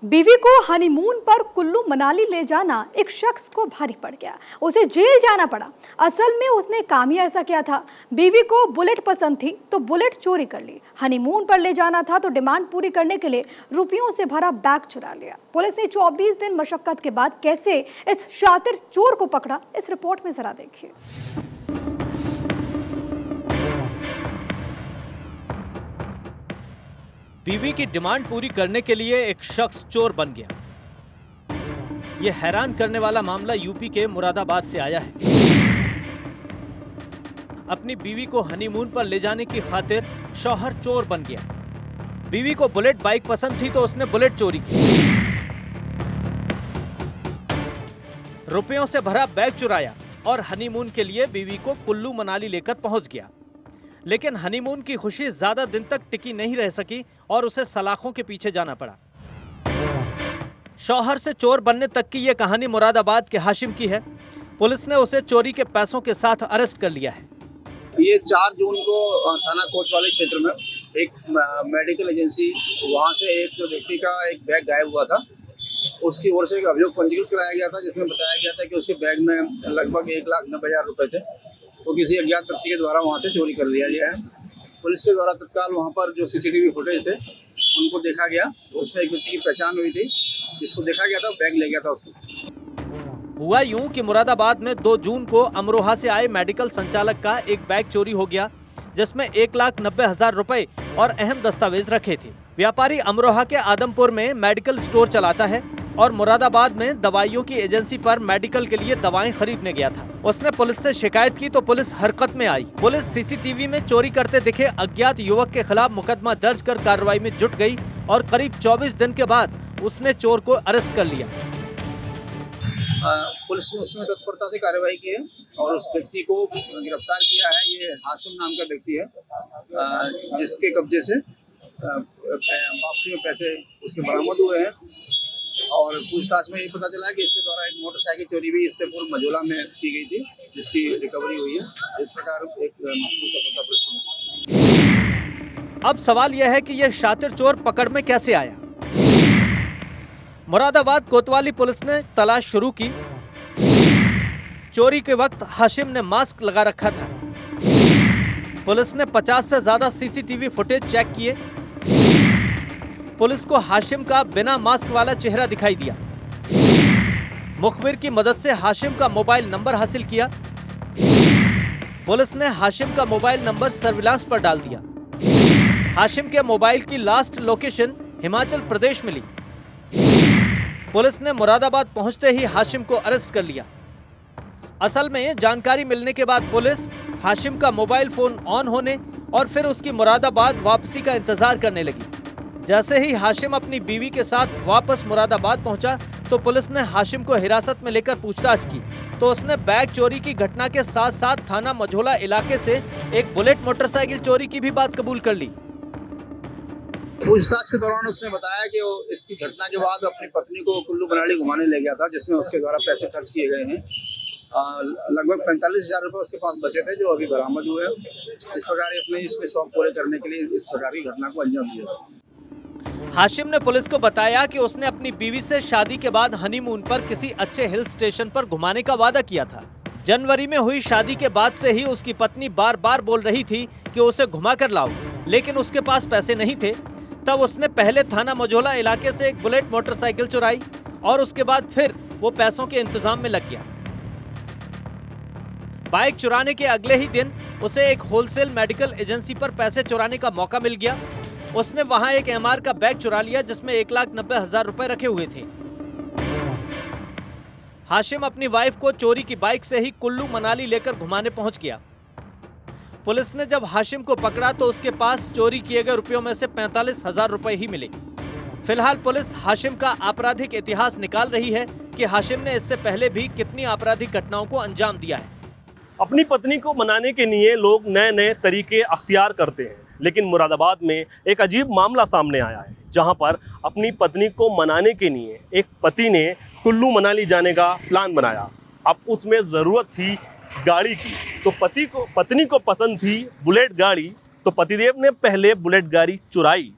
बीवी को हनीमून पर कुल्लू मनाली ले जाना एक शख्स को भारी पड़ गया। उसे जेल जाना पड़ा। असल में उसने काम ही ऐसा किया था। बीवी को बुलेट पसंद थी तो बुलेट चोरी कर ली। हनीमून पर ले जाना था तो डिमांड पूरी करने के लिए रुपयों से भरा बैग चुरा लिया। पुलिस ने 24 दिन मशक्कत के बाद कैसे इस शातिर चोर को पकड़ा, इस रिपोर्ट में जरा देखिए। बीवी की डिमांड पूरी करने के लिए एक शख्स चोर बन गया। यह हैरान करने वाला मामला यूपी के मुरादाबाद से आया है। अपनी बीवी को हनीमून पर ले जाने की खातिर शौहर चोर बन गया। बीवी को बुलेट बाइक पसंद थी तो उसने बुलेट चोरी की। रुपयों से भरा बैग चुराया और हनीमून के लिए बीवी को कुल्लू मनाली लेकर पहुंच गया। लेकिन हनीमून की खुशी ज्यादा दिन तक टिकी नहीं रह सकी और उसे सलाखों के पीछे जाना पड़ा। शौहर से चोर बनने तक की यह कहानी मुरादाबाद के हाशिम की है। पुलिस ने उसे चोरी के पैसों के साथ अरेस्ट कर लिया है। ये 4 जून को थाना कोतवाली क्षेत्र में एक मेडिकल एजेंसी, वहां से एक व्यक्ति का एक बैग गायब हुआ था। उसकी ओर से एक अभियोग पंजीकृत कराया गया था, जिसमें बताया गया था कि उसके बैग में लगभग 1,90,000 रुपए थे। तो किसी अज्ञात व्यक्ति के द्वारा वहां से चोरी कर लिया गया है। पुलिस के द्वारा तत्काल वहां पर जो सीसीटीवी फुटेज थे उनको देखा गया। उसमें एक व्यक्ति की पहचान हुई थी, जिसको देखा गया था, बैग ले गया था उसको। हुआ यूं कि मुरादाबाद में 2 जून को अमरोहा से आए मेडिकल संचालक का एक बैग चोरी हो गया, जिसमें 1,90,000 रुपए और अहम दस्तावेज रखे थे। व्यापारी अमरोहा के आदमपुर में मेडिकल स्टोर चलाता है और मुरादाबाद में दवाइयों की एजेंसी पर मेडिकल के लिए दवाएं खरीदने गया था। उसने पुलिस से शिकायत की तो पुलिस हरकत में आई। पुलिस सीसीटीवी में चोरी करते दिखे अज्ञात युवक के खिलाफ मुकदमा दर्ज कर कार्रवाई में जुट गई और करीब 24 दिन के बाद उसने चोर को अरेस्ट कर लिया। पुलिस ने उसमें तत्परता से कार्रवाई की है और उस व्यक्ति को गिरफ्तार किया है। ये हाशिम नाम का व्यक्ति है, जिसके कब्जे से वापसी में पैसे उसके बरामद हुए हैं। और पूछताछ में ये पता चला है कि इसके द्वारा एक मोटरसाइकिल चोरी भी इससे पूर्व मझोला में की गई थी, जिसकी रिकवरी हुई है। इस प्रकार एक महत्वपूर्ण सफलता पुलिस को। अब सवाल यह है कि यह शातिर चोर पकड़ में कैसे आया। मुरादाबाद कोतवाली पुलिस ने तलाश शुरू की। चोरी के वक्त हाशिम ने मास्क लगा रखा था। पुलिस ने 50 से ज्यादा सीसीटीवी फुटेज चेक किए। पुलिस को हाशिम का बिना मास्क वाला चेहरा दिखाई दिया। मुखबिर की मदद से हाशिम का मोबाइल नंबर हासिल किया। पुलिस ने हाशिम का मोबाइल नंबर सर्विलांस पर डाल दिया। हाशिम के मोबाइल की लास्ट लोकेशन हिमाचल प्रदेश मिली। पुलिस ने मुरादाबाद पहुंचते ही हाशिम को अरेस्ट कर लिया। असल में जानकारी मिलने के बाद पुलिस हाशिम का मोबाइल फोन ऑन होने और फिर उसकी मुरादाबाद वापसी का इंतजार करने लगी। जैसे ही हाशिम अपनी बीवी के साथ वापस मुरादाबाद पहुंचा तो पुलिस ने हाशिम को हिरासत में लेकर पूछताछ की तो उसने बैग चोरी की घटना के साथ साथ थाना मझोला इलाके से एक बुलेट मोटरसाइकिल चोरी की भी बात कबूल कर ली। पूछताछ के दौरान उसने बताया कि वो इसकी घटना के बाद अपनी पत्नी को कुल्लू मनाली घुमाने ले गया था, जिसमें उसके द्वारा पैसे खर्च किए गए हैं। लगभग 45,000 रुपए उसके पास बचे थे, जो अभी बरामद हुए। इस प्रकार अपने इसके शौक पूरे करने के लिए इस प्रकार की घटना को अंजाम दिया। हाशिम ने पुलिस को बताया कि उसने अपनी बीवी से शादी के बाद हनीमून पर किसी अच्छे हिल स्टेशन पर घुमाने का वादा किया था। जनवरी में हुई शादी के बाद से ही उसकी पत्नी बार बार बोल रही थी कि उसे घुमा कर लाओ, लेकिन उसके पास पैसे नहीं थे। तब उसने पहले थाना मझोला इलाके से एक बुलेट मोटरसाइकिल चुराई और उसके बाद फिर वो पैसों के इंतजाम में लग गया। बाइक चुराने के अगले ही दिन उसे एक होलसेल मेडिकल एजेंसी पर पैसे चुराने का मौका मिल गया। उसने वहां एक एमआर का बैग चुरा लिया, जिसमें 1,90,000 रुपए रखे हुए थे। हाशिम अपनी वाइफ को चोरी की बाइक से ही कुल्लू मनाली लेकर घुमाने पहुंच गया। पुलिस ने जब हाशिम को पकड़ा तो उसके पास चोरी किए गए रुपयों में से 45,000 रुपए ही मिले। फिलहाल पुलिस हाशिम का आपराधिक इतिहास निकाल रही है कि हाशिम ने इससे पहले भी कितनी आपराधिक घटनाओं को अंजाम दिया है। अपनी पत्नी को मनाने के लिए लोग नए नए तरीके अख्तियार करते हैं, लेकिन मुरादाबाद में एक अजीब मामला सामने आया है, जहां पर अपनी पत्नी को मनाने के लिए एक पति ने कुल्लू मनाली जाने का प्लान बनाया। अब उसमें ज़रूरत थी गाड़ी की, तो पत्नी को पसंद थी बुलेट गाड़ी, तो पतिदेव ने पहले बुलेट गाड़ी चुराई,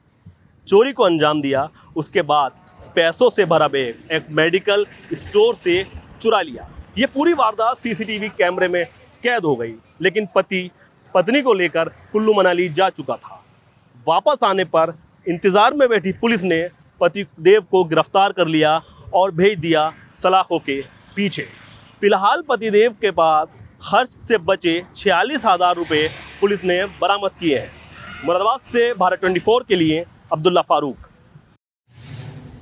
चोरी को अंजाम दिया। उसके बाद पैसों से भरा बैग एक मेडिकल स्टोर से चुरा लिया। ये पूरी वारदात सीसीटीवी कैमरे में कैद हो गई, लेकिन पति पत्नी को लेकर कुल्लू मनाली जा चुका था। वापस आने पर इंतजार में बैठी पुलिस ने पति देव को गिरफ्तार कर लिया और भेज दिया सलाखों के पीछे। फिलहाल पतिदेव के पास खर्च से बचे 46,000 रुपये पुलिस ने बरामद किए हैं। मुरादाबाद से भारत 24 के लिए अब्दुल्ला फारूक।